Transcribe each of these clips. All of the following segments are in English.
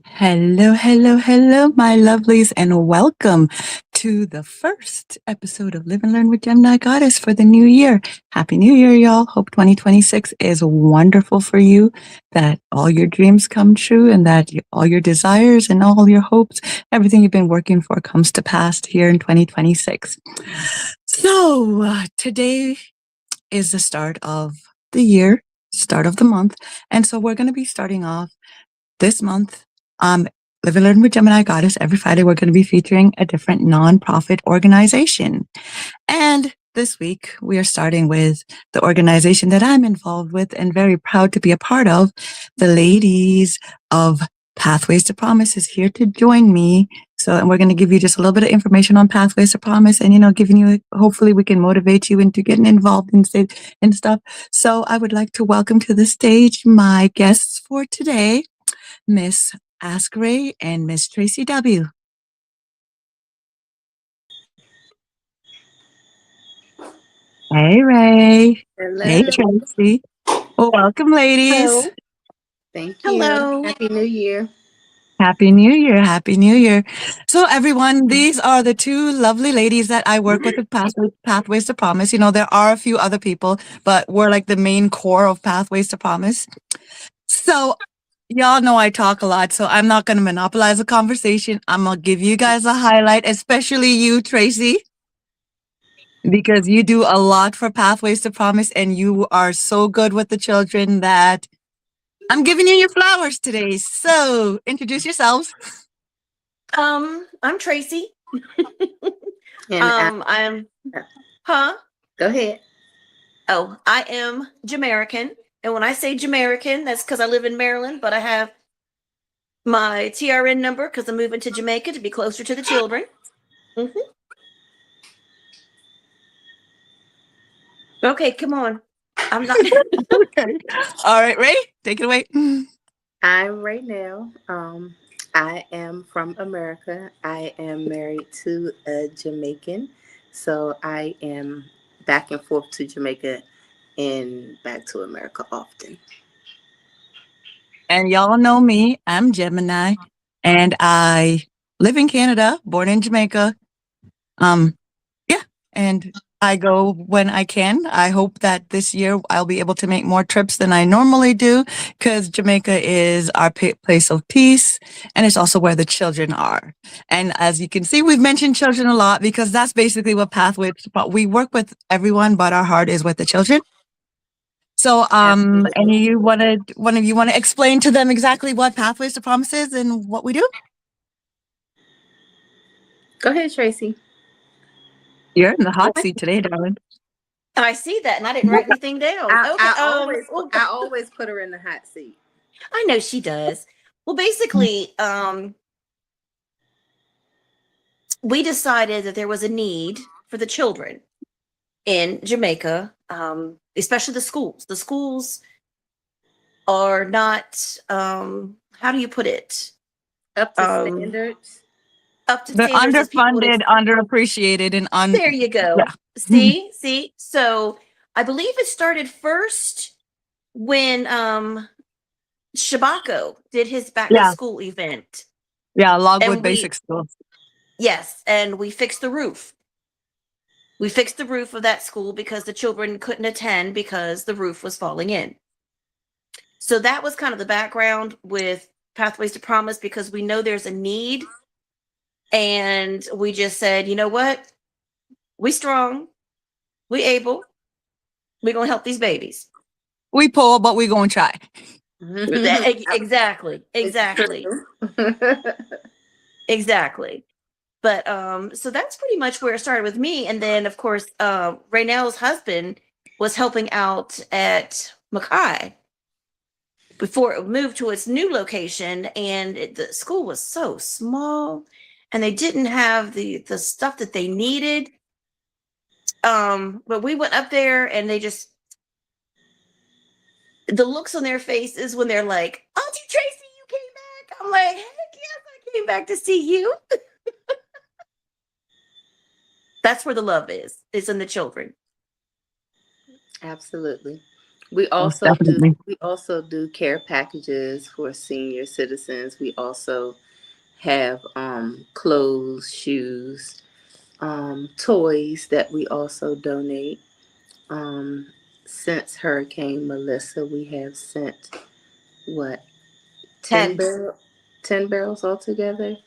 Hello, hello, hello, my lovelies, and welcome to the first episode of Live and Learn with Gemini Goddess for the new year. Happy New Year, y'all. Hope 2026 is wonderful for you, that all your dreams come true, and that all your desires and all your hopes, everything you've been working for comes to pass here in 2026. So, today is the start of the year, start of the month, and so we're going to be starting off this month, Live and Learn with Gemini Goddess. Every Friday, we're going to be featuring a different nonprofit organization. And this week, we are starting with the organization that I'm involved with and very proud to be a part of. The ladies of Pathways to Promise is here to join me. And we're going to give you just a little bit of information on Pathways to Promise and, giving you, hopefully we can motivate you into getting involved in stuff. So I would like to welcome to the stage my guests for today, Miss Ask Ray and Miss Tracy W. Hey, Ray. Hello. Hey, Tracy. Well, welcome, ladies. Hello. Thank you. Hello. Happy New Year. Happy New Year. Happy New Year. So, everyone, these are the two lovely ladies that I work with at Pathways to Promise. There are a few other people, but we're like the main core of Pathways to Promise. So, y'all know I talk a lot, so I'm not going to monopolize the conversation. I'm going to give you guys a highlight, especially you, Tracy, because you do a lot for Pathways to Promise and you are so good with the children that I'm giving you your flowers today. So introduce yourselves. I'm Tracy. And I'm go ahead. Oh, I am Jamaican. And when I say Jamaican, that's because I live in Maryland, but I have my TRN number because I'm moving to Jamaica to be closer to the children. Mm-hmm. Okay, come on. I'm not. Okay. All right, Ray, take it away. I'm right now. I am from America. I am married to a Jamaican, so I am back and forth to Jamaica and back to America often. And y'all know me. I'm Gemini, and I live in Canada, born in Jamaica. Yeah, and I go when I can. I hope that this year I'll be able to make more trips than I normally do because Jamaica is our place of peace, and it's also where the children are. And as you can see, we've mentioned children a lot because that's basically what Pathways. We work with everyone, but our heart is with the children. So, Absolutely. one of you want to explain to them exactly what Pathways to Promise is and what we do? Go ahead, Tracy. You're in the hot seat today, darling. I see that, and I didn't write anything down. I, Okay. I always I always put her in the hot seat. I know she does. Well, basically, we decided that there was a need for the children in Jamaica, especially the schools. The schools are not, how do you put it? Up to standards. Up to They're standards as people would underfunded, underappreciated, and There you go. yeah. See. So I believe it started first when Shabako did his back to Yeah, school event. yeah, Logwood And Basic School. yes, and we fixed the roof. We fixed the roof of that school because the children couldn't attend because the roof was falling in. So that was kind of the background with Pathways to Promise because we know there's a need. And we just said, you know what? We strong, we able, we're gonna help these babies. We poor, but we gonna try. Exactly. It's true. Exactly. But so that's pretty much where it started with me. And then of course, Raynell's husband was helping out at Mackay before it moved to its new location, and the school was so small and they didn't have the stuff that they needed. But we went up there and they just, the looks on their faces when they're like, Auntie Tracy, you came back. I'm like, heck yes, I came back to see you. That's where the love is. It's in the children. Absolutely. We Most also do definitely. we also do care packages for senior citizens. We also have clothes, shoes, toys that we also donate. Um, since Hurricane Melissa, we have sent what 10 10. barrel 10 barrels altogether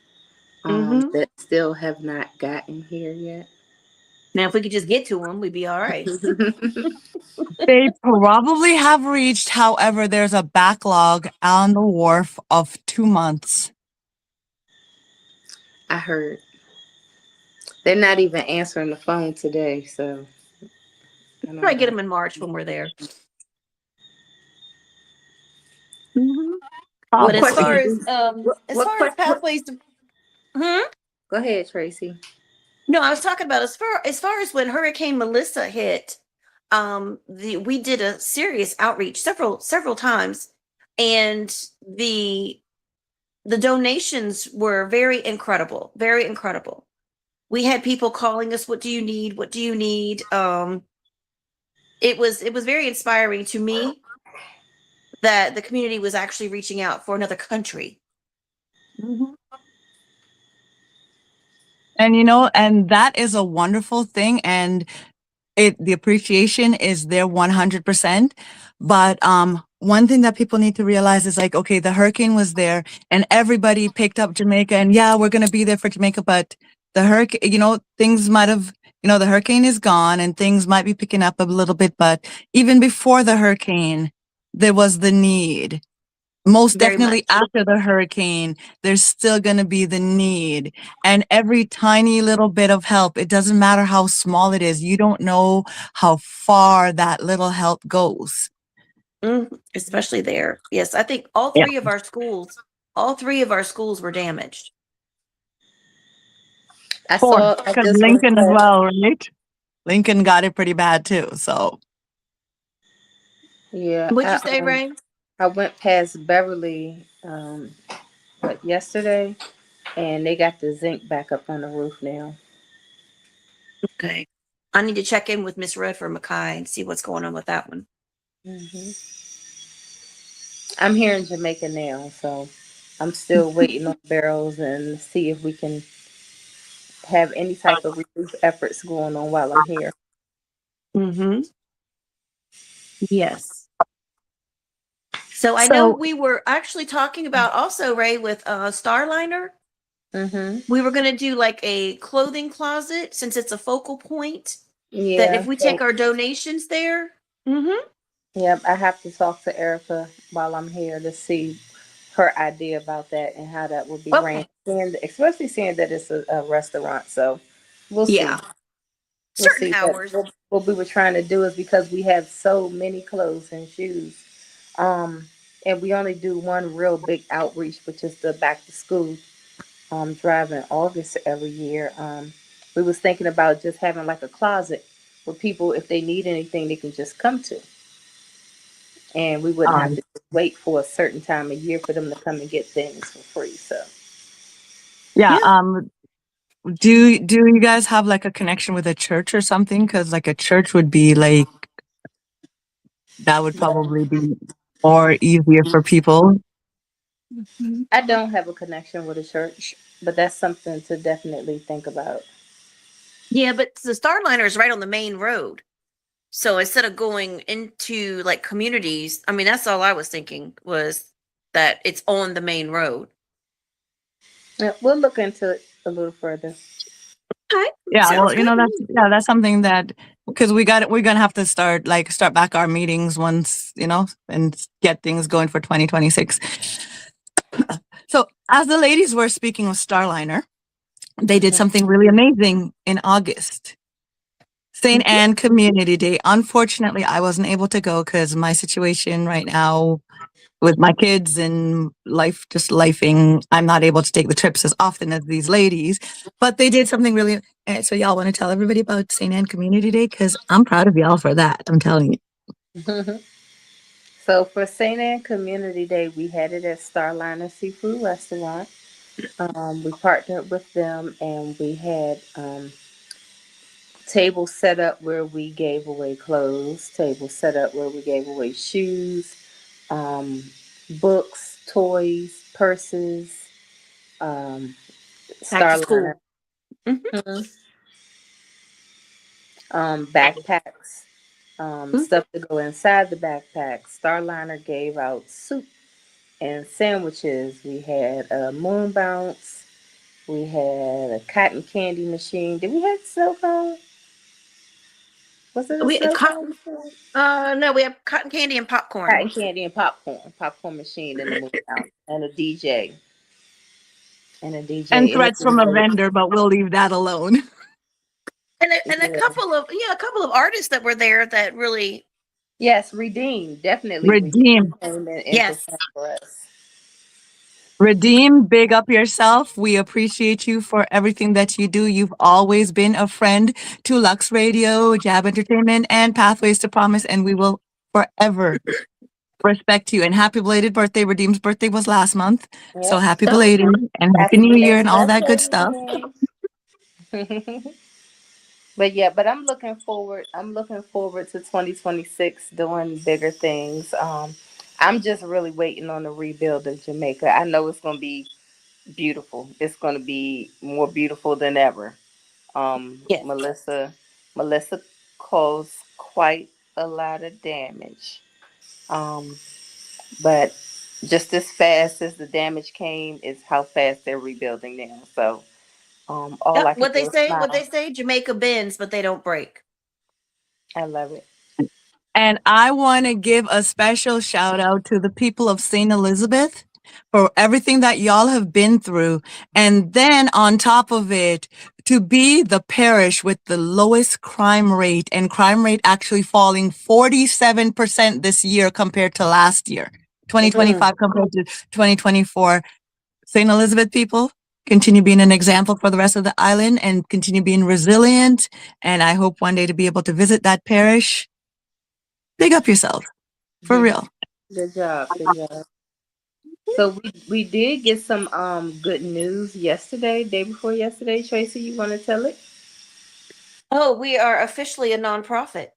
Mm-hmm. that still have not gotten here yet. Now, if we could just get to them, we'd be all right. They probably have reached, however, there's a backlog on the wharf of 2 months. I heard they're not even answering the phone today, so I Try don't to get know. them in March when we're there. Mm-hmm. What But as question? far Probably. as as What far as question? pathways to, hmm? Go ahead, Tracy. No, I was talking about as far as when Hurricane Melissa hit, we did a serious outreach several times, and the the donations were very incredible, very incredible. We had people calling us, "What do you need? What do you need?" It was very inspiring to me that the community was actually reaching out for another country. Mhm. And you know, and that is a wonderful thing. And the appreciation is there 100%. But one thing that people need to realize is like, okay, the hurricane was there and everybody picked up Jamaica and yeah, we're going to be there for Jamaica. But the hurricane, things might have, the hurricane is gone and things might be picking up a little bit. But even before the hurricane, there was the need. Most Very definitely much. after the hurricane, there's still going to be the need. And every tiny little bit of help, it doesn't matter how small it is. You don't know how far that little help goes. Especially there. Yes, I think Yeah. all three of our schools were damaged. I Four, saw. I because just went Lincoln as past. well, right? Lincoln got it pretty bad too. So, Yeah, What'd you say, Ray? I went past Beverly yesterday, and they got the zinc back up on the roof now. Okay. I need to check in with Miss Redford Mackay and see what's going on with that one. hmm I'm here in Jamaica now, so I'm still waiting on barrels and see if we can have any type of relief efforts going on while I'm here. Mm-hmm. Yes. So I know so we were actually talking about also, Ray, with Starliner. hmm We were going to do like a clothing closet since it's a focal point. That if Yeah, we take so our donations there, mm-hmm. yeah, I have to talk to Erica while I'm here to see her idea about that and how that would be ran. Okay. And especially seeing that it's a restaurant, so we'll see. Yeah. We'll Certain see. But hours. what we were trying to do is because we have so many clothes and shoes, um, and we only do one real big outreach, which is the back to school drive in August every year. We was thinking about just having like a closet where people, if they need anything, they can just come to, and we wouldn't have um, to wait for a certain time of year for them to come and get things for free. So yeah. Yeah. Do you guys have like a connection with a church or something? Because like a church would be like that would yeah, probably be more easier for people. Mhm. I don't have a connection with a church, but that's something to definitely think about. Yeah, but the Starliner is right on the main road. So instead of going into like communities, I mean, that's all I was thinking was that it's on the main road. Yeah, we'll look into it a little further. Okay. Yeah, Sounds well, good to me. that's something that because we're gonna have to start back our meetings once, and get things going for 2026. So as the ladies were speaking of Starliner, they did something really amazing in August. St. Mhm. Anne Community Day. Unfortunately, I wasn't able to go because my situation right now with my kids and life just lifing, I'm not able to take the trips as often as these ladies. But they did something really. So y'all want to tell everybody about St. Anne Community Day because I'm proud of y'all for that. I'm telling you. So for St. Anne Community Day, we had it at Starliner Seafood Restaurant. We partnered with them, and we had Table set up where we gave away clothes. Table set up where we gave away shoes, um, books, toys, purses, um, Back to Starliner, school. Hmm. backpacks, Hmm. stuff to go inside the backpack. Starliner gave out soup and sandwiches. We had a moon bounce. We had a cotton candy machine. Did we have snow cone? Was it a We snow cotton. cone machine? No, we have cotton candy and popcorn. Cotton candy and popcorn machine in the moon bounce, and a DJ, and a And DJ, and it threats was from a really, vendor, but we'll leave that alone. And a yeah. couple of a couple of artists that were there that really. Yes, Redeem, definitely Redeem Redeem. came in and Yes. performed for us. Redeem, big up yourself. We appreciate you for everything that you do. You've always been a friend to Lux Radio, J.A.B Entertainment, and Pathways to Promise, and we will forever respect you. And happy belated birthday. Redeem's birthday was last month. So Yep. happy Oh, belated and happy Happy new year and belated all that good birthday, stuff. Redeem. But yeah, but I'm looking forward. I'm looking forward to 2026 doing bigger things. I'm just really waiting on the rebuild of Jamaica. I know it's gonna be beautiful. It's gonna be more beautiful than ever. Um, yes. Melissa, Melissa caused quite a lot of damage. Um, but just as fast as the damage came is how fast they're rebuilding now. So all Yep. I can What do they is say? What smile. they say? Jamaica bends, but they don't break. I love it. And I want to give a special shout out to the people of St. Elizabeth for everything that y'all have been through. And then on top of it, to be the parish with the lowest crime rate and crime rate actually falling 47% this year compared to last year, Mm. 2025 compared to 2024. St. Elizabeth people, continue being an example for the rest of the island and continue being resilient. And I hope one day to be able to visit that parish. Big up yourself. For real. Good job. Good job. So we did get some good news yesterday, day before yesterday. Tracy, you want to tell it? Oh, we are officially a nonprofit.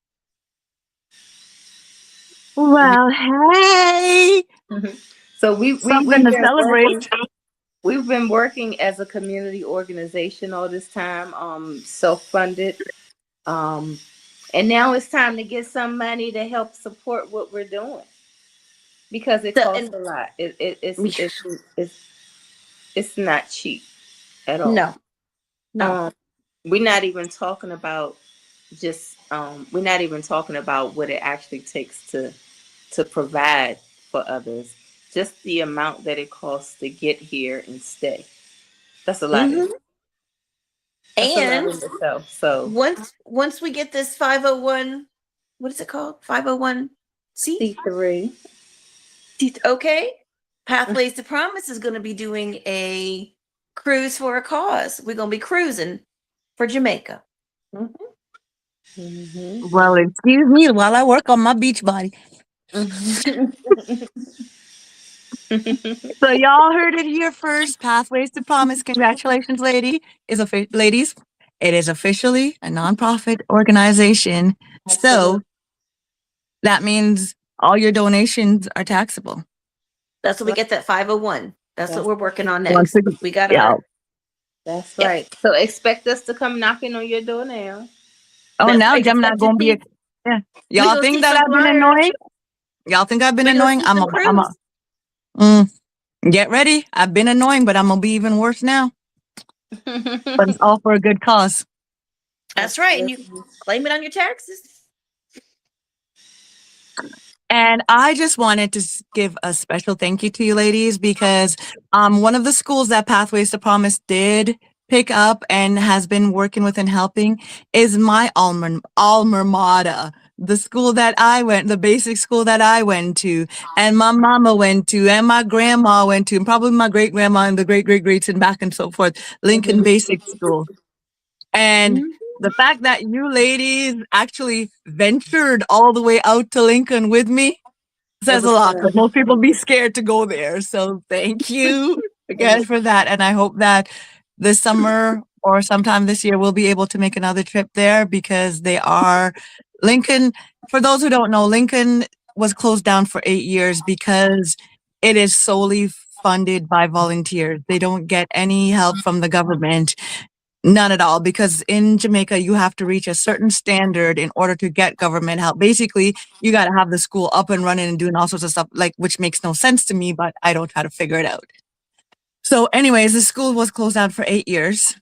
Yeah. Well, hey, So something to celebrate. we've been working as a community organization all this time, self funded, um, and now it's time to get some money to help support what we're doing because it So, costs and a lot. It's not cheap at all. no, no. Um, we're not even talking about we're not even talking about what it actually takes to provide for others. Just the amount that it costs to get here and stay. That's a lot in Hmm. that's a lot And in itself. So once we get this 501, what is it called? 501 C. C3. Okay. Pathways to Promise is going to be doing a cruise for a cause. We're going to be cruising for Jamaica. Mm-hmm. Well, excuse me while I work on my beach body. So y'all heard it here first. Pathways to Promise. Congratulations, ladies. It is officially a nonprofit organization. So Absolutely. that means all your donations are taxable. That's what we Right. get that 501. That's what That's we're right. working on Once next. again, We got yeah. our, That's yep. right. So expect us to come knocking on your door now. Oh, That's now Gemini expect to gonna be. see. Yeah. We Y'all gonna think see that some I've been flyers. annoying? Y'all think I've been We gonna annoying? see some crews. Mm, get ready. I've been annoying, but I'm gonna be even worse now. But it's all for a good cause. That's right, and you Absolutely. claim it on your taxes. And I just wanted to give a special thank you to you ladies because one of the schools that Pathways to Promise did pick up and has been working with and helping is my alma mater, the school that I went, the basic school that I went to, and my mama went to, and my grandma went to, and probably my great grandma and the great great greats and back and so forth, Lincoln Basic School. And Mhm. the fact that you ladies actually ventured all the way out to Lincoln with me It says a was lot because fun. most people be scared to go there. So thank you It again was for that. And I hope that this summer or sometime this year, we'll be able to make another trip there because they are Lincoln. For those who don't know, Lincoln was closed down for 8 years because it is solely funded by volunteers. They don't get any help from the government. None at all, because in Jamaica, you have to reach a certain standard in order to get government help. Basically, you got to have the school up and running and doing all sorts of stuff, like, which makes no sense to me, but I don't try to figure it out. So, anyways, the school was closed down for 8 years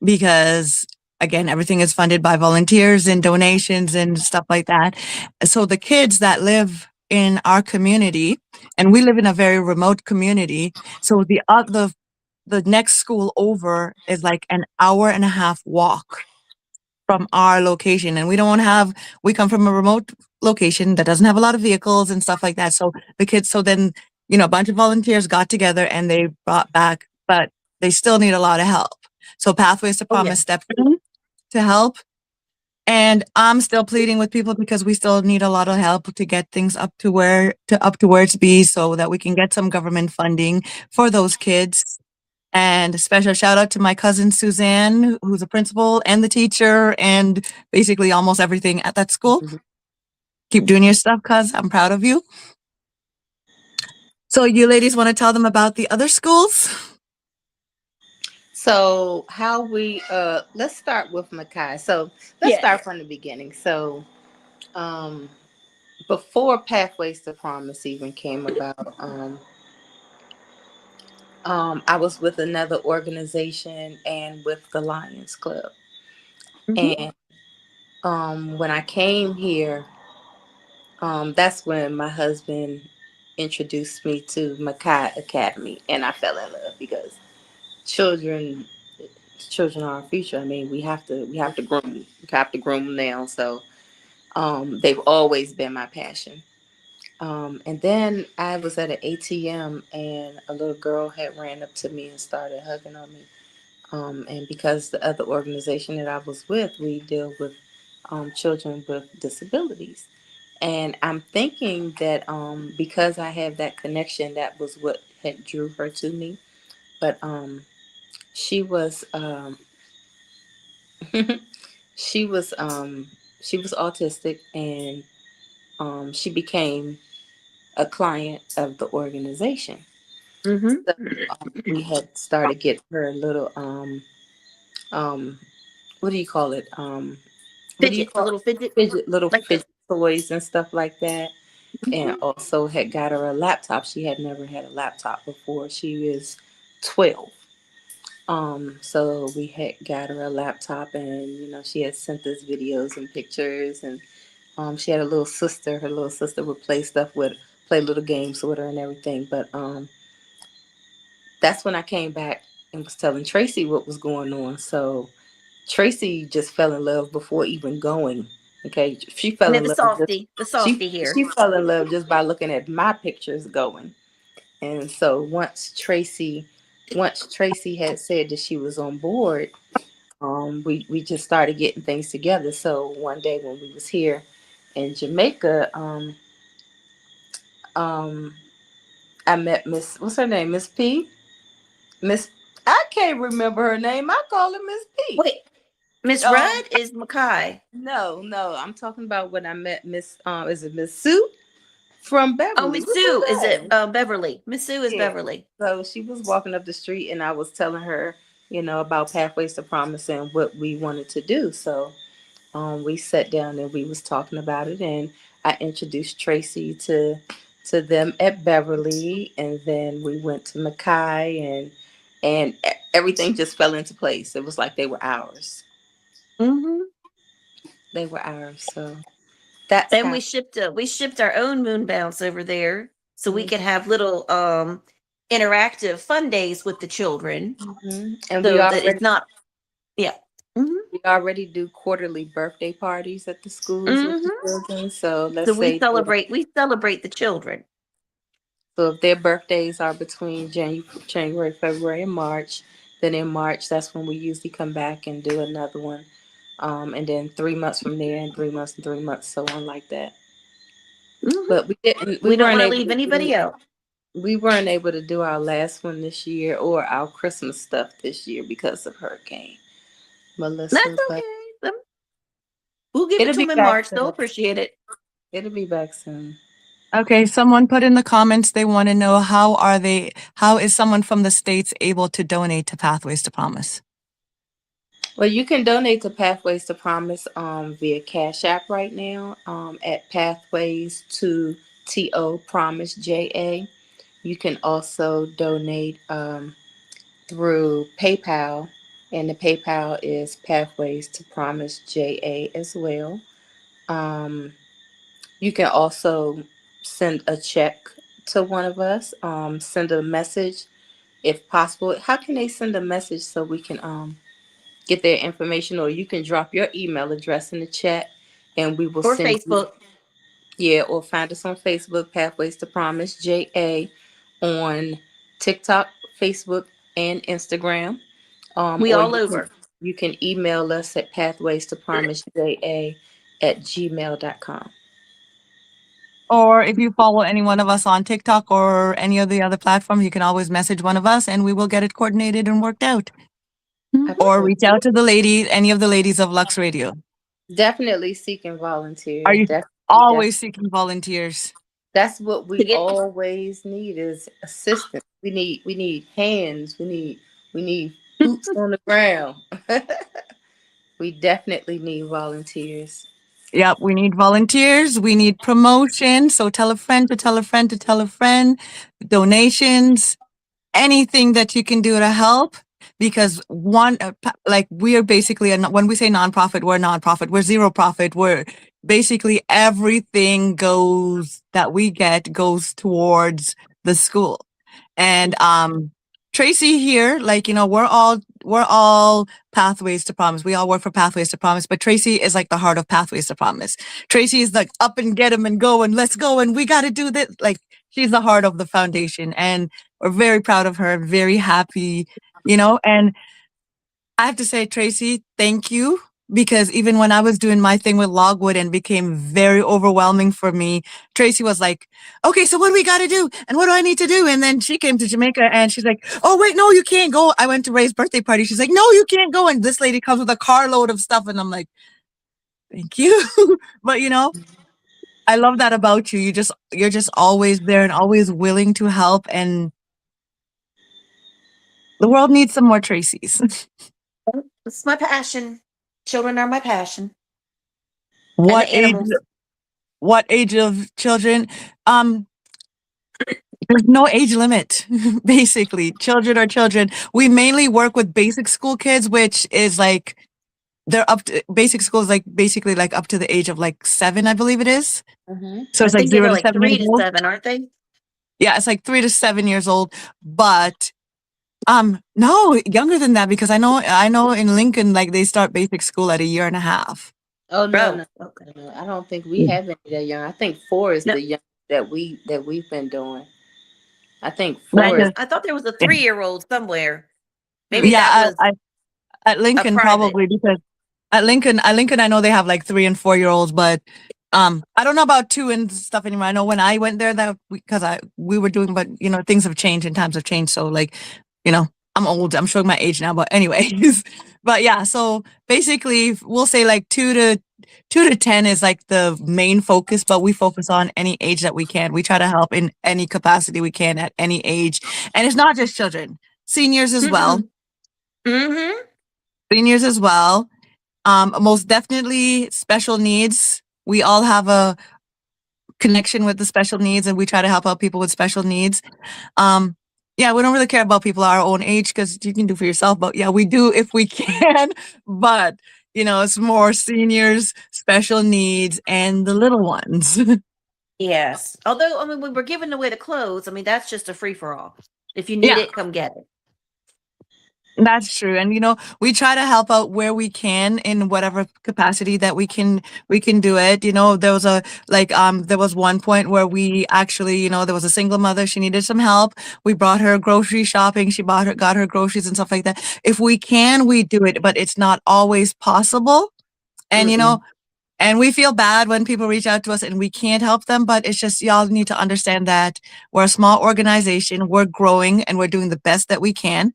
because, again, everything is funded by volunteers and donations and stuff like that. So, the kids that live in our community, and we live in a very remote community, so the next school over is like an hour and a half walk from our location. And we come from a remote location that doesn't have a lot of vehicles and stuff like that. So the kids, so then, a bunch of volunteers got together and they brought back, but they still need a lot of help. So Pathways to Oh yeah. Promise stepped in to help. And I'm still pleading with people because we still need a lot of help to get things up to where it's be so that we can get some government funding for those kids. And a special shout out to my cousin Suzanne, who's a principal and the teacher and basically almost everything at that school. Keep doing your stuff, cuz I'm proud of you. So you ladies want to tell them about the other schools? So how we let's start with Mackay. So let's start from the beginning. So um before Pathways to Promise even came about, I was with another organization and with the Lions Club. Mm-hmm. And when I came here, that's when my husband introduced me to Mackay Academy, and I fell in love because children children are our future. I mean, we have to groom them now. So they've always been my passion. And then I was at an ATM, and a little girl had ran up to me and started hugging on me. And because the other organization that I was with, we deal with children with disabilities. And I'm thinking that because I have that connection, that was what had drew her to me. But she was she was she was autistic, and she became a client of the organization. Mm-hmm. So we had started getting her a little um what do you call it? What do you Fidget, the call little fidget, little like the. fidget toys and stuff like that? And Mhm. also had got her a laptop. She had never had a laptop before. She was 12. So we had got her a laptop, and she had sent us videos and pictures, and she had a little sister. Her little sister would play little games with her and everything. But that's when I came back and was telling Tracy what was going on. So Tracy just fell in love before even going. Okay, she fell Yeah, in love just the she softy here. she fell in love just by looking at my pictures going. And so once Tracy had said that she was on board, we just started getting things together. So one day when we was here in Jamaica, um, I met Miss, what's her name, Miss P. Miss, I can't remember her name. I call her Miss P. Wait, Miss Um, Rudd is Mackay. no, I'm talking about when I met Miss. Is it Miss Sue from Oh, Beverly? Miss What's Sue is her it name? Beverly? Miss Sue is Yeah. Beverly. So she was walking up the street, and I was telling her, about Pathways to Promise and what we wanted to do. So we sat down and we was talking about it, and I introduced Tracy to them at Beverly, and then we went to Mackay, and everything just fell into place. It was like they were ours. Mm-hmm. They were ours. So that's And how. we shipped our own moon bounce over there so we Mhm. could have little interactive fun days with the children And we so that it's already not. Yeah. Mm-hmm. we already do quarterly birthday parties at the schools with the Mm-hmm. children. So So let's say we celebrate the children. so if their birthdays are between January, February, and March, then in March that's when we usually come back and do another one. And then 3 months from there, and 3 months and 3 months, so on like that. Mm-hmm. But we didn't. We We don't weren't want to able leave to do. anybody out. we weren't able to do our last one this year or our Christmas stuff this year because of Hurricane Melissa, That's but okay. We'll give it it'll to be them in back March. They'll soon. appreciate it. It'll be back soon. Okay, someone put in the comments they want to know how is someone from the States able to donate to Pathways to Promise? Well, you can donate to Pathways to Promise via Cash App right now at Pathways to Promise JA. You can also donate through PayPal, and the PayPal is Pathways to Promise JA as well. Um, you can also send a check to one of us, send a message if possible. How can they send a message so we can get their information, or you can drop your email address in the chat and we will Or send you, Facebook. yeah, or find us on Facebook, Pathways to Promise JA, on TikTok, Facebook, and Instagram. We Or all over. you can email us at pathways to promise JA at gmail.com. Or if you follow any one of us on TikTok or any of the other platforms, you can always message one of us and we will get it coordinated and worked out. Or Absolutely. reach out to any of the ladies of Lux Radio. Definitely seeking Are volunteers. you always seeking volunteers? That's what to we get always need is assistance. We need hands. We need boots on the ground. We definitely need volunteers. Yep, we need volunteers. We need promotion. So tell a friend to tell a friend to tell a friend. Donations, anything that you can do to help. Because like we are basically when we say nonprofit, we're a nonprofit. We're zero profit. We're basically everything that we get goes towards the school. And Tracy here, like, we're all Pathways to Promise. We all work for Pathways to Promise, but Tracy is like the heart of Pathways to Promise. Tracy is like up and get them and go and let's go and we got to do this. Like, she's the heart of the foundation and we're very proud of her, very happy, and I have to say, Tracy, thank you. Because even when I was doing my thing with Logwood and became very overwhelming for me, Tracy was like, okay, so what do we got to do? And what do I need to do? And then she came to Jamaica and she's like, oh, wait, no, you can't go. I went to Ray's birthday party. She's like, no, you can't go. And this lady comes with a carload of stuff. And I'm like, thank you. But, I love that about you. You're just always there and always willing to help. And the world needs some more Tracys. It's my passion. Children are my passion. And What the age animals. what age of children? Um, there's no age limit. Basically, children are children. We mainly work with basic school kids, which is like they're up to basic school is like basically like up to the age of like 7, I believe it is. Mm-hmm. So I it's like think they're 0 to like 7 years old. 3 to 7, aren't they? Yeah, it's like 3 to 7 years old. But no, younger than that because I know in Lincoln like they start basic school at a year and a half. Oh no, Oh, no, okay. no, I don't think we have any that young. I think 4 is No, the young that we've been doing. I think I 4 is. I thought there was a 3-year-old somewhere. Maybe Hmm. that Yeah, was at a Lincoln private. probably because at Lincoln I know they have like 3 and 4 year olds, but I don't know about 2 and stuff anymore. I know when I went there that because we were doing, but things have changed and times have changed. So like, you know, I'm old. I'm showing my age now, but anyways, but yeah. So basically, we'll say like 2 to 10 is like the main focus, but we focus on any age that we can. We try to help in any capacity we can at any age, and it's not just children, seniors as well. Mm-mm. Mm-hmm. Seniors as well. Most definitely special needs. We all have a connection with the special needs and we try to help out people with special needs. Um, yeah, we don't really care about people our own age because you can do for yourself, but yeah, we do if we can. But, it's more seniors, special needs, and the little ones. Yes. Although, I mean, when we're giving away the clothes, I mean, that's just a free for all. If you need Yeah, it, come get it. that's true. And we try to help out where we can in whatever capacity that we can do it. There was there was one point where we actually, there was a single mother, she needed some help. We brought her grocery shopping, got her groceries and stuff like that. If we can, we do it, but it's not always possible. And Mm-mm. And we feel bad when people reach out to us and we can't help them, but it's just y'all need to understand that we're a small organization, we're growing, and we're doing the best that we can.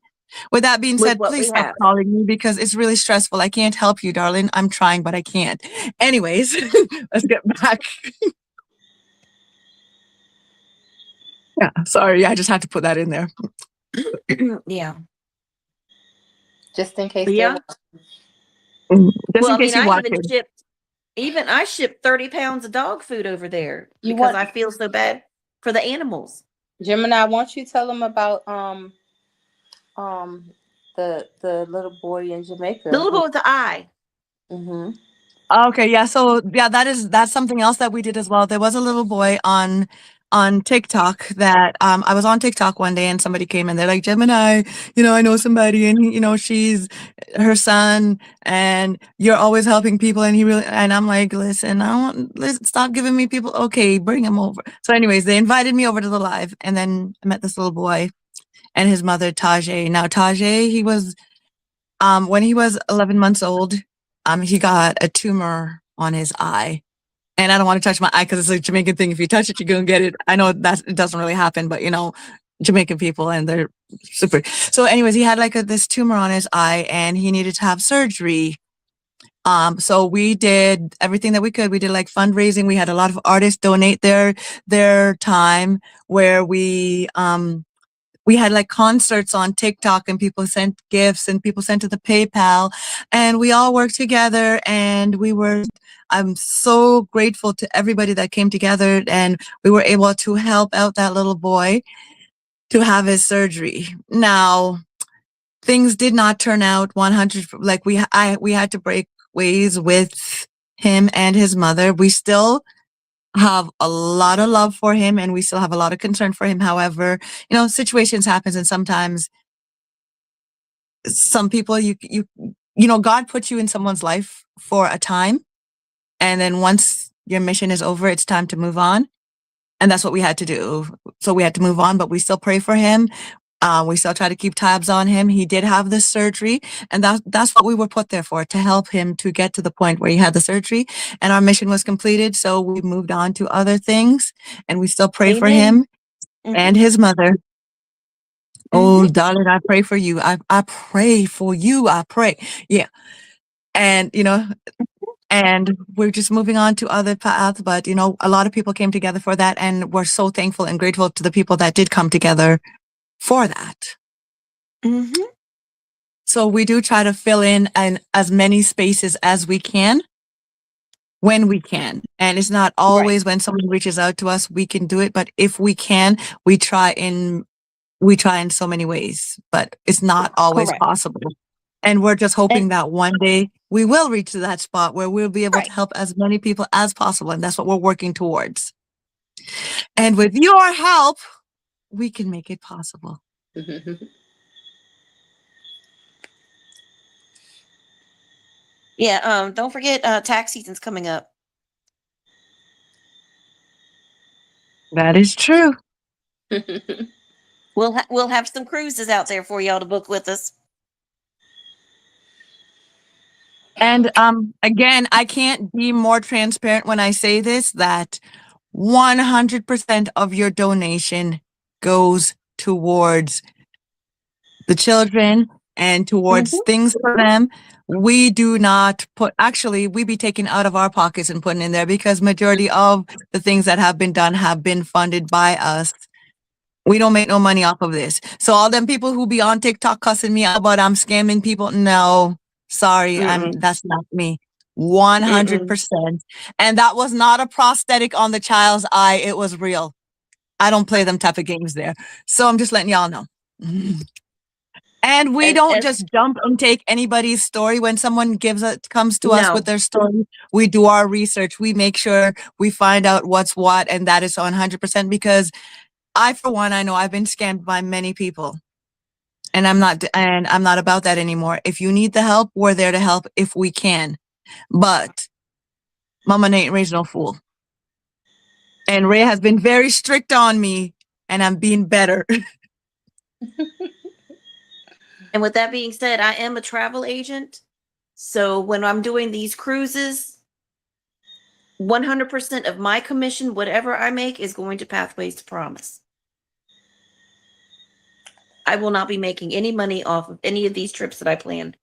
With that being With said, what please we stop have. calling me because it's really stressful. I can't help you, darling. I'm trying, but I can't. Anyways, let's get back. Yeah, sorry. I just had to put that in there. Yeah. Just in case Yeah. Just Well, in I case mean, you watch it. I shipped 30 pounds of dog food over there You because want I feel so bad for the animals. Gemini? Won't you tell them about um the little boy in Jamaica The little who? boy with the eye. Mm-hmm. Okay, yeah. So yeah, that's something else that we did as well. There was a little boy on TikTok that I was on TikTok one day and somebody came and they're like, Gemini, I know somebody and she's her son and you're always helping people and and I'm like, listen, listen, stop giving me people. Okay, bring him over. So anyways, they invited me over to the live and then I met this little boy and his mother, Tajay. Now Tajay, he was when he was 11 months old, he got a tumor on his eye. And I don't want to touch my eye because it's a Jamaican thing. If you touch it, you're going to get it. I know that it doesn't really happen, but Jamaican people and they're super. So anyways, he had like this tumor on his eye and he needed to have surgery. So we did everything that we could. We did like fundraising. We had a lot of artists donate their time where we had like concerts on TikTok and people sent gifts and people sent to the PayPal and we all worked together and I'm so grateful to everybody that came together and we were able to help out that little boy to have his surgery. Now, things did not turn out 100, like we had to break ways with him and his mother. We still have a lot of love for him and we still have a lot of concern for him. However, situations happens and sometimes some people God puts you in someone's life for a time and then once your mission is over, it's time to move on. And that's what we had to do. So we had to move on, but we still pray for him. We still try to keep tabs on him. He did have this surgery, and that's what we were put there for, to help him to get to the point where he had the surgery. And our mission was completed, so we moved on to other things, and we still pray for Amen. him and his mother. Oh, Mhm. darling, I pray for you. I pray for you. I pray. Yeah. And, and we're just moving on to other paths. But, a lot of people came together for that. And we're so thankful and grateful to the people that did come together for that. Mhm. So we do try to fill in as many spaces as we can when we can. And it's not always when someone reaches out to us, we can do it. But if we can, we try in so many ways, but it's not always Correct. possible. And we're just hoping And that one day we will reach to that spot where we'll be able to right. help as many people as possible. And that's what we're working towards. And with your help, we can make it possible. Yeah, don't forget tax season's coming up. That is true. We'll have some cruises out there for y'all to book with us. And again, I can't be more transparent when I say this, that 100% of your donation goes towards the children and towards Mhm. things for them. We do not actually, we be taking out of our pockets and putting in there because majority of the things that have been done have been funded by us. We don't make no money off of this. So all them people who be on TikTok cussing me out about I'm scamming people, no, sorry, Mm-mm. that's not me. Mm-mm. 100%. And that was not a prosthetic on the child's eye. It was real. I don't play them type of games there. So I'm just letting y'all know. And we don't And just jump and take anybody's story. When someone comes to us with no. their story, we do our research. We make sure we find out what's what, and that is 100% because for one, I know I've been scammed by many people. And I'm not about that anymore. If you need the help, we're there to help if we can. But Mama ain't raised no fool. And Ray has been very strict on me, and I'm being better. And with that being said, I am a travel agent. So when I'm doing these cruises, 100% of my commission, whatever I make, is going to Pathways to Promise. I will not be making any money off of any of these trips that I planned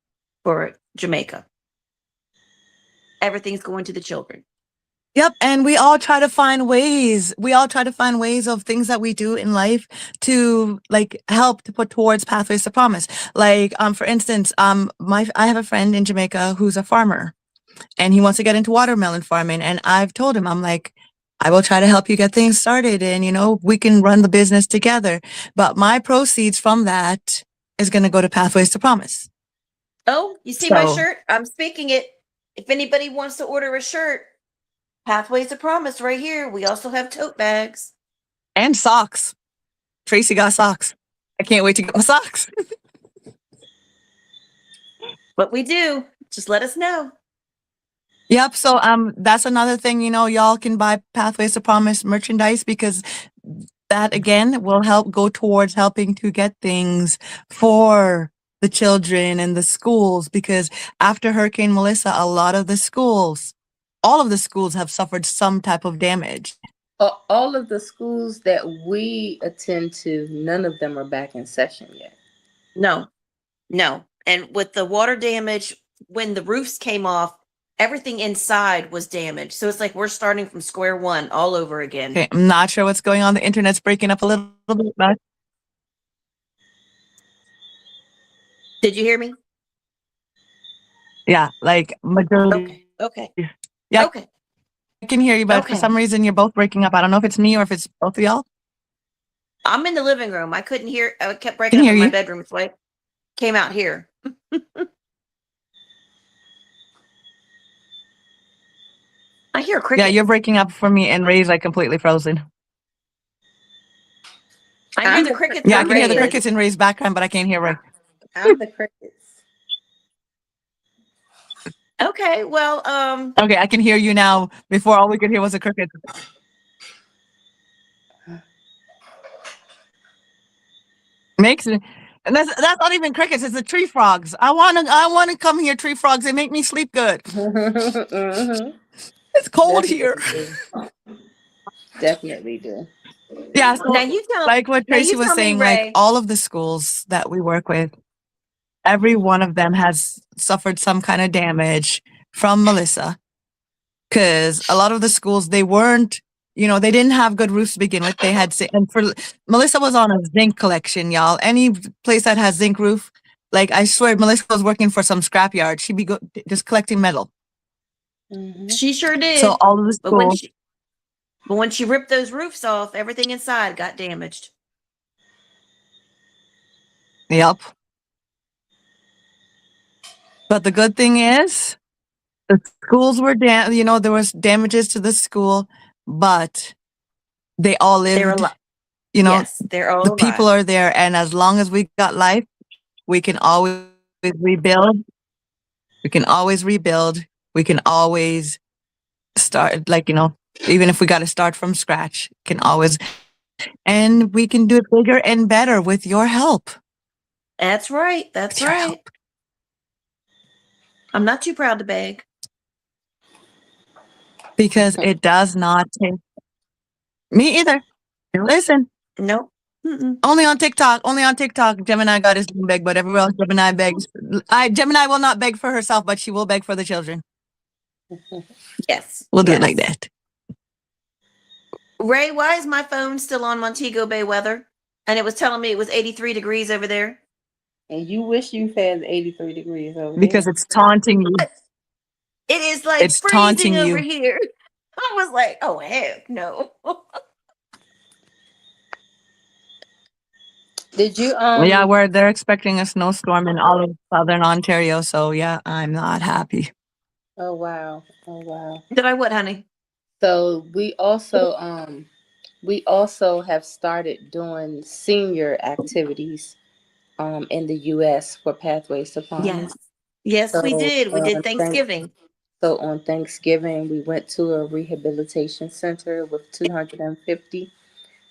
for Jamaica. Everything's going to the children. Yep, and we all try to find ways. We all try to find ways of things that we do in life to like help to put towards Pathways to Promise. Like, for instance, I have a friend in Jamaica who's a farmer, and he wants to get into watermelon farming. And I've told him, I'm like, I will try to help you get things started, and we can run the business together. But my proceeds from that is going to go to Pathways to Promise. Oh, you see my shirt? I'm speaking it. If anybody wants to order a shirt, Pathways to Promise right here. We also have tote bags. And socks. Tracy got socks. I can't wait to get my socks. What we do, just let us know. Yep. So that's another thing, y'all can buy Pathways to Promise merchandise, because that again will help go towards helping to get things for the children and the schools, because after Hurricane Melissa, all of the schools have suffered some type of damage. All of the schools that we attend to, none of them are back in session yet. No. And with the water damage, when the roofs came off, everything inside was damaged. So it's like we're starting from square one all over again. Okay, I'm not sure what's going on. The internet's breaking up a little bit. But... Did you hear me? Yeah, like majority. Okay. Yeah, okay. I can hear you, but for some reason you're both breaking up. I don't know if it's me or if it's both of y'all. I'm in the living room. I couldn't hear. I kept breaking up in my bedroom, so I came out here. I hear crickets. Yeah, you're breaking up for me, and Ray's like completely frozen. I hear the crickets. Yeah, I can hear the crickets in Ray's background, but I can't hear Ray. I'm the crickets. Okay, well, okay, I can hear you now. Before, all we could hear was the crickets. Makes it, and that's not even crickets. It's the tree frogs. I wanna come here, tree frogs. They make me sleep good. Mm-hmm. It's cold here. Definitely do. Yeah. So, now you tell, like what Tracy was saying, like all of the schools that we work with, every one of them has suffered some kind of damage from Melissa, because a lot of the schools, they weren't, they didn't have good roofs to begin with. They had, and for Melissa was on a zinc collection, y'all. Any place that has zinc roof, like I swear, Melissa was working for some scrapyard. She'd be just collecting metal. Mm-hmm. She sure did. So all of the schools. But when she ripped those roofs off, everything inside got damaged. Yep. But the good thing is, the schools were there was damages to the school, but they all lived. They're alive. Yes, they're all the people are there, and as long as we got life, we can always rebuild. We can always rebuild. We can always start, even if we got to start from scratch, can always, and we can do it bigger and better with your help. That's right. That's right. Help. I'm not too proud to beg. Because it does not take me either. Listen. Nope. Only on TikTok. Gemini Goddess can beg, but everywhere else Gemini begs. Gemini will not beg for herself, but she will beg for the children. Yes. We'll do it like that. Ray, why is my phone still on Montego Bay weather? And it was telling me it was 83 degrees over there. And you wish you had 83 degrees over there. Because it's taunting you. It is like it's freezing over here. I was like, oh, heck no. Did you Yeah, they're expecting a snowstorm in all of southern Ontario, so yeah, I'm not happy. Oh wow. Did I what, honey? So we also have started doing senior activities in the US for Pathways to Promise. Yes, so, we did. We did Thanksgiving. So on Thanksgiving, we went to a rehabilitation center with 250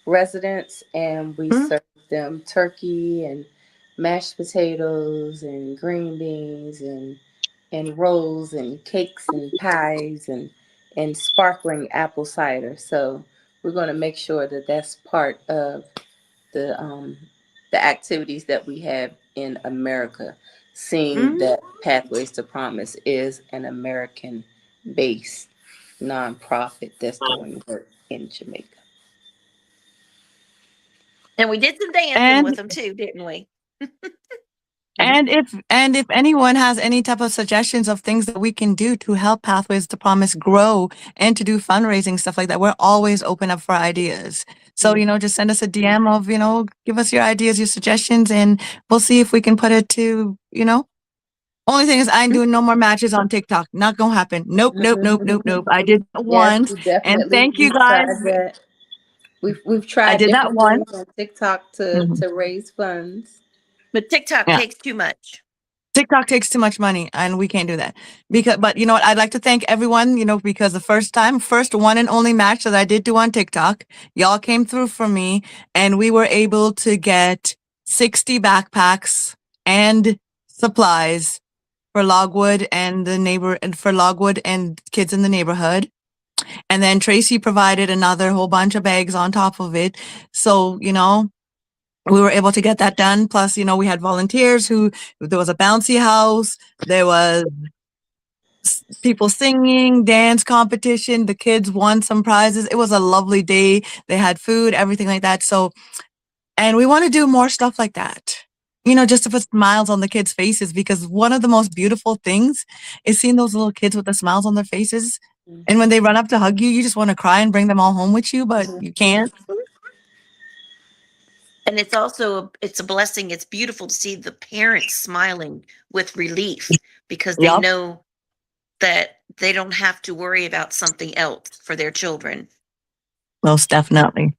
residents, and we served them turkey and mashed potatoes and green beans and rolls and cakes and pies, and and sparkling apple cider. So we're going to make sure that that's part of the um, the activities that we have in America. Seeing Mhm. that Pathways to Promise is an American-based nonprofit that's doing work in Jamaica. And we did some dancing And with them too, didn't we? Mhm. if anyone has any type of suggestions of things that we can do to help Pathways to Promise grow and to do fundraising stuff like that, we're always open up for ideas. So, just send us a DM of, give us your ideas, your suggestions, and we'll see if we can put it to. Only thing is I ain't doing no more matches on TikTok. Not gonna happen. Nope, nope, nope, nope, nope. I did that Yes, once. we And definitely thank you we've guys. tried that. We've I tried did that different once. things on TikTok to Mhm. raise funds. But TikTok Yeah. takes too much. TikTok takes too much money and we can't do that. But you know what? I'd like to thank everyone, because the first one and only match that I did do on TikTok, y'all came through for me and we were able to get 60 backpacks and supplies for Logwood and for Logwood and kids in the neighborhood. And then Tracy provided another whole bunch of bags on top of it. So, we were able to get that done. Plus, we had volunteers there was a bouncy house. There was people singing, dance competition. The kids won some prizes. It was a lovely day. They had food, everything like that. So, and we want to do more stuff like that. Just to put smiles on the kids' faces, because one of the most beautiful things is seeing those little kids with the smiles on their faces. And when they run up to hug you, you just want to cry and bring them all home with you, but you can't. And it's also it's a blessing. It's beautiful to see the parents smiling with relief because they Yep, know that they don't have to worry about something else for their children. most definitely.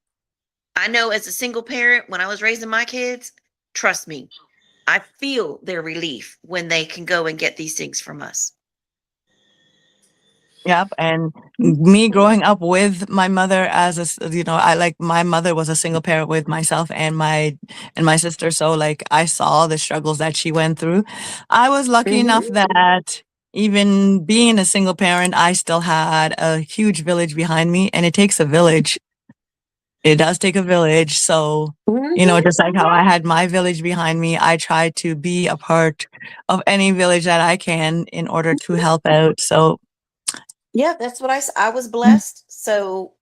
I know as a single parent, when I was raising my kids, trust me, I feel their relief when they can go and get these things from us. Yep. And me growing up with my mother I like my mother was a single parent with myself and my sister. So like I saw the struggles that she went through. I was lucky enough Hmm. that even being a single parent, I still had a huge village behind me, and it takes a village. It does take a village. So, Mhm. just like how I had my village behind me, I try to be a part of any village that I can in order to help out. So, Yeah, that's what I was blessed. So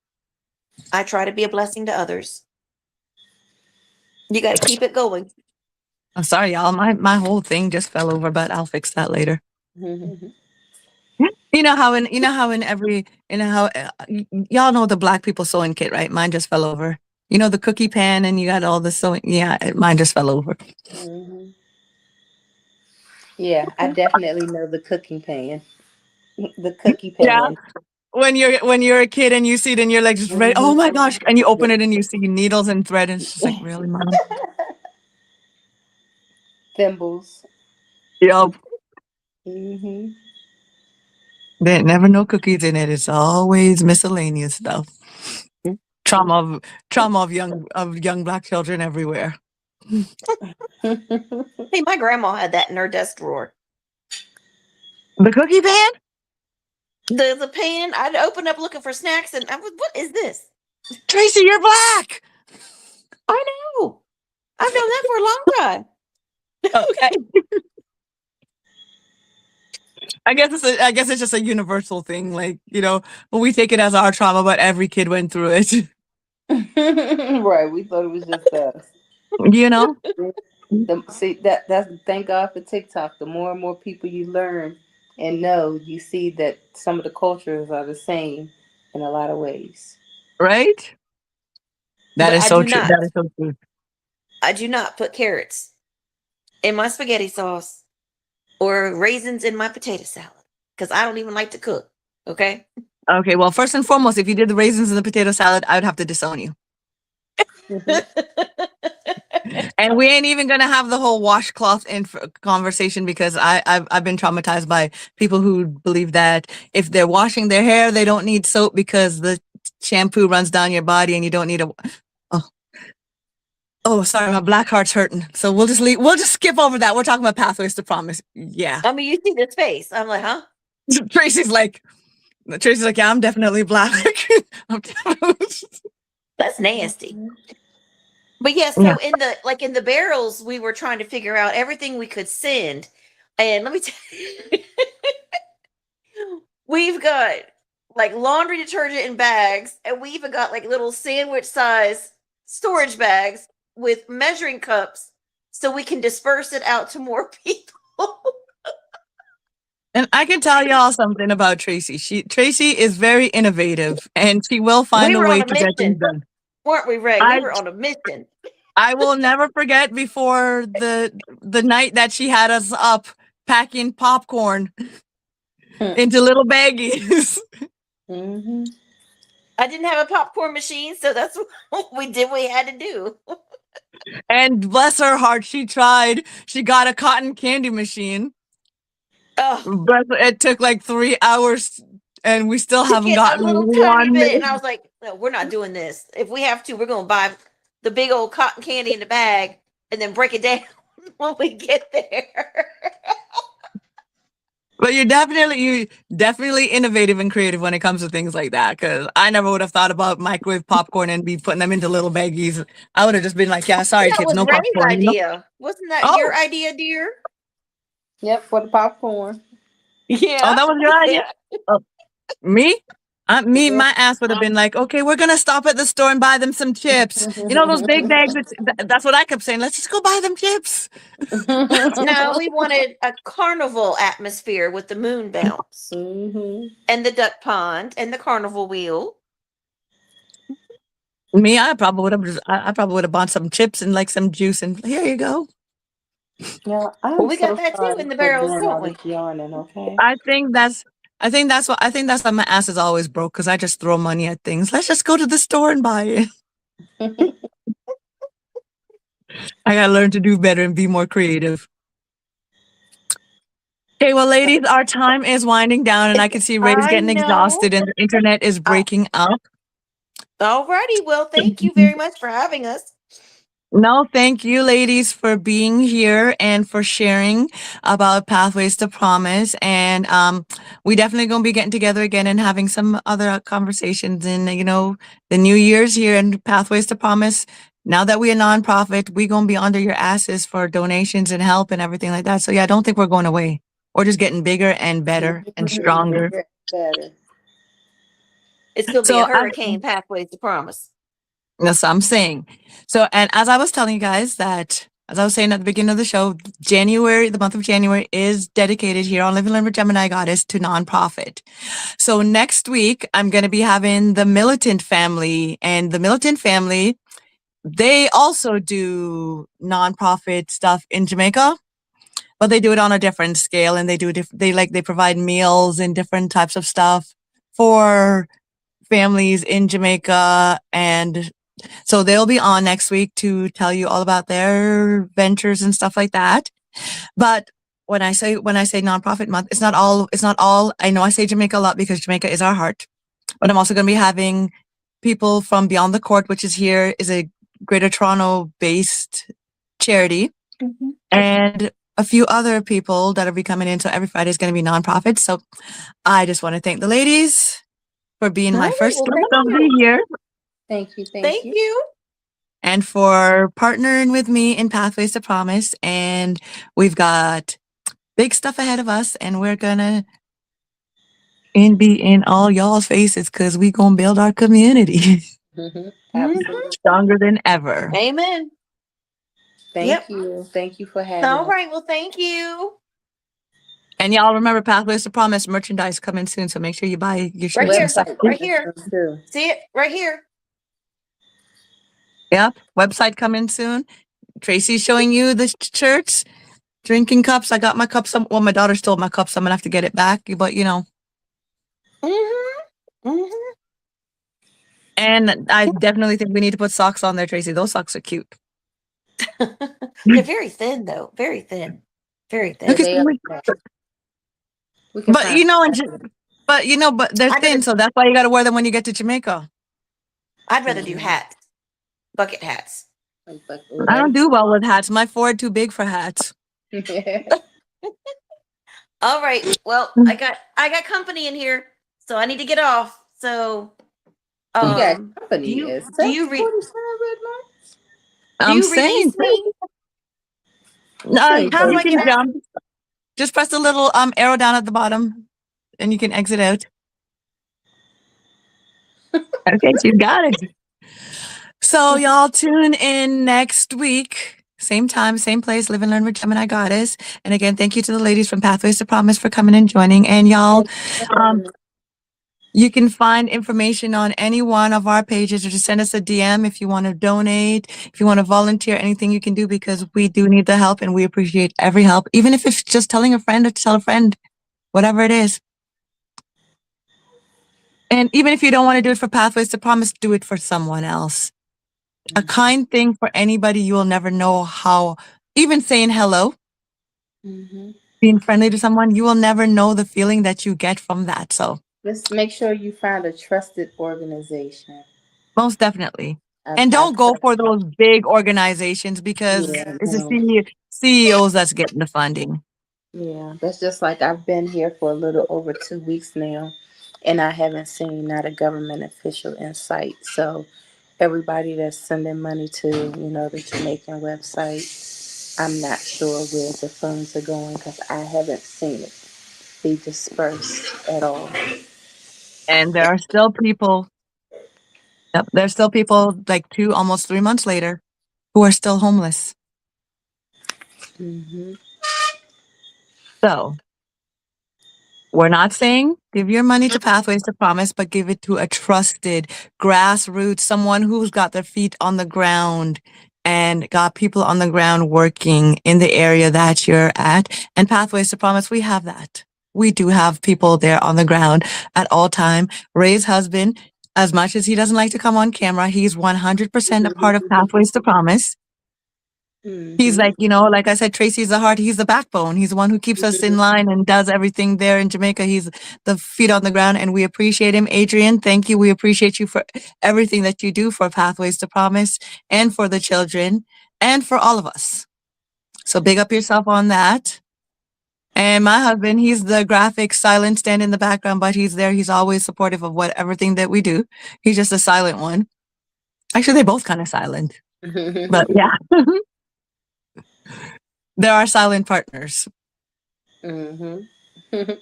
I try to be a blessing to others. You got to keep it going. I'm sorry, y'all. My whole thing just fell over, but I'll fix that later. Hmm. You know how in every how y'all know the black people sewing kit, right? Mine just fell over. The cookie pan, and you got all the sewing. Yeah, mine just fell over. Hmm. Yeah, I definitely know the cooking pan, the cookie Yeah, pan. when you're a kid and you see it and you're like just ready. Oh Hmm. my gosh! And you open it and you see needles and thread, and it's just like, really, mom? Thimbles. Yup. Hmm. There never no cookies in it. It's always miscellaneous stuff. Trauma of trauma of young black children everywhere. Hey, my grandma had that in her desk drawer. The cookie pan? The pan, I'd open up looking for snacks, and I was, what is this? Tracy, you're black. I know. I've known that for a long time. Okay. I guess it's just a universal thing. Like, but we take it as our trauma, but every kid went through it. Right, we thought it was just us. You know? See that's thank God for TikTok. The more and more people you learn and know, you see that some of the cultures are the same in a lot of ways. Right? That But is so true. That is so true. I do not put carrots in my spaghetti sauce or raisins in my potato salad because I don't even like to cook. Okay. Okay, well, first and foremost, if you did the raisins in the potato salad, I would have to disown you. Hmm. And we ain't even gonna have the whole washcloth conversation, because I've been traumatized by people who believe that if they're washing their hair, they don't need soap because the shampoo runs down your body and you don't need a. Oh, oh, sorry, my black heart's hurting. So we'll just leave. We'll just skip over that. We're talking about pathways to promise. Yeah, I mean, you see this face. I'm like, huh? Tracy's like, Tracy's like, yeah, I'm definitely black. I'm definitely- That's nasty. But yeah, Yeah. so in the barrels, we were trying to figure out everything we could send. And let me tell you, we've got like laundry detergent in bags, and we even got like little sandwich size storage bags with measuring cups so we can disperse it out to more people. And I can tell y'all something about Tracy. Tracy is very innovative, and she will find We a were on way a to get things mission, done. weren't we, Ray? We I were on a mission. I will never forget before the night that she had us up packing popcorn into little baggies. Mm-hmm. I didn't have a popcorn machine, so that's what we did. We had to do. And bless her heart, she tried. She got a cotton candy machine. Oh, But it took like 3 hours, and we still to haven't get a gotten little tiny one. bit. And I was like, no, we're not doing this. If we have to, we're going to buy the big old cotton candy in the bag and then break it down when we get there. But you definitely innovative and creative when it comes to things like that. Because I never would have thought about microwave popcorn and be putting them into little baggies. I would have just been like, "Yeah, sorry, That kids, was no Ray's popcorn." idea. Wasn't that your Oh, idea, dear? Yep, for the popcorn. oh, Yeah. that was your idea. Yeah. Oh, me? Yeah. My ass would have been like, okay, we're gonna stop at the store and buy them some chips. You know those big bags. That's what I kept saying. Let's just go buy them chips. No, we wanted a carnival atmosphere with the moon bounce Mm-hmm. and the duck pond and the carnival wheel. Me, I probably would have bought some chips and like some juice, and here you go. Yeah, Well, I'm we got so that too sorry in the for barrels, doing don't all we? this yawning, okay? I think that's I think that's why my ass is always broke because I just throw money at things. Let's just go to the store and buy it. I gotta learn to do better and be more creative. Okay, well, ladies, our time is winding down, and I can see Ray's I getting know. exhausted, and the internet is breaking up. Alrighty. Well, thank you very much for having us. No, thank you, ladies, for being here and for sharing about Pathways to Promise. And we definitely gonna be getting together again and having some other conversations. And the New Year's here and Pathways to Promise. Now that we're a nonprofit, we gonna be under your asses for donations and help and everything like that. So yeah, I don't think we're going away. We're just getting bigger and better and stronger. Better. It's going to be a So hurricane pathways to promise. that's what I'm saying. So, and as I was telling you guys that, as I was saying at the beginning of the show, January, the month of January is dedicated here on Live and Learn with Gemini Goddess to nonprofit. So next week, I'm going to be having the Militant family, and the Militant family, they also do nonprofit stuff in Jamaica, but they do it on a different scale, and they provide meals and different types of stuff for families in Jamaica. And so they'll be on next week to tell you all about their ventures and stuff like that. But when I say nonprofit month, it's not all. I know I say Jamaica a lot because Jamaica is our heart, but I'm also going to be having people from Beyond the Court, which is a Greater Toronto based charity, and a few other people that will be coming in. So every Friday is going to be nonprofit. So I just want to thank the ladies for being All my right, first well, guest thank of the you. year. Thank you. Thank Thank you. you. And for partnering with me in Pathways to Promise. And we've got big stuff ahead of us, and we're gonna be in all y'all's faces because we gonna build our community Absolutely. stronger than ever. Amen. Thank you. Thank you for having All us. right. Well, thank you. And y'all remember Pathways to Promise merchandise coming soon, so make sure you buy your Right shirts here. and stuff. Right here. Too. See it? Right here. Yep, website coming soon. Tracy's showing you the shirts, drinking cups. I got my cups. Well, my daughter stole my cups. So I'm gonna have to get it back. But Mm-hmm. Mm-hmm. and I definitely think we need to put socks on there, Tracy. Those socks are cute. They're very thin, though. Very thin. Very Yeah, thin. they are. We can But find but they're I'd thin, rather, so that's why you got to wear them when you get to Jamaica. I'd rather do hats, bucket hats. I don't do well with hats. My forehead too big for hats. All right. Well, I got company in here. So I need to get off. So You got do company. you Is do that you read 47 red lights? do I'm you saying, release me? Same How do you I get can person. out? jump. Just press the little arrow down at the bottom and you can exit out. Okay, so you got it. So y'all tune in next week. Same time, same place, Live and Learn with Gemini Goddess. And again, thank you to the ladies from Pathways to Promise for coming and joining. And y'all, Thank you for having me. you can find information on any one of our pages or just send us a DM if you want to donate, if you want to volunteer, anything you can do because we do need the help and we appreciate every help, even if it's just telling a friend or to tell a friend, whatever it is. And even if you don't want to do it for Pathways to Promise, do it for someone else. A kind thing for anybody, you will never know how, even saying hello, Mm-hmm. being friendly to someone, you will never know the feeling that you get from that. So Just make sure you find a trusted organization. most definitely. I've, And I've don't go heard, for those big organizations because yeah, it's the no. CEOs that's getting the funding. Yeah, that's just like I've been here for a little over 2 weeks now, and I haven't seen not a government official in sight. So everybody that's sending money to, the Jamaican website, I'm not sure where the funds are going because I haven't seen it be dispersed at all. And there are still people, yep, there's still people like almost 3 months later who are still homeless. Hmm. So we're not saying give your money to Pathways to Promise, but give it to a trusted grassroots, someone who's got their feet on the ground and got people on the ground working in the area that you're at. And Pathways to Promise, we have that. We do have people there on the ground at all time. Ray's husband, as much as he doesn't like to come on camera, he's 100% a part of Pathways to Promise. He's Hmm. like, like I said, Tracy's the heart. He's the backbone. He's the one who keeps us in line and does everything there in Jamaica. He's the feet on the ground and we appreciate him. Adrian, thank you. We appreciate you for everything that you do for Pathways to Promise and for the children and for all of us. So big up yourself on that. And my husband, he's the graphic silent stand in the background, but he's there. He's always supportive of everything that we do. He's just a silent one. Actually, they're both kind of silent, but yeah, there are silent partners. Hmm.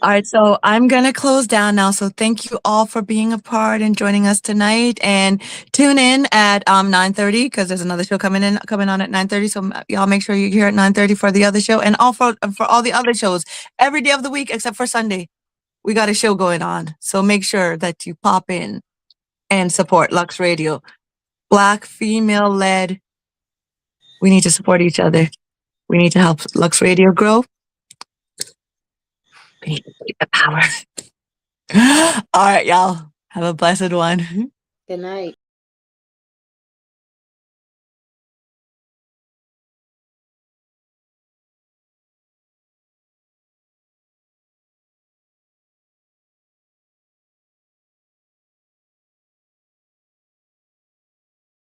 All right, so I'm gonna close down now. So thank you all for being a part and joining us tonight. And tune in at 9:30 because there's another show coming on at 9:30. So y'all make sure you're here at 9:30 for the other show and all for all the other shows every day of the week except for Sunday. We got a show going on. So make sure that you pop in and support Lux Radio. Black, female led. We need to support each other. We need to help Lux Radio grow. We need to keep the power. All right, y'all. Have a blessed one. Good night.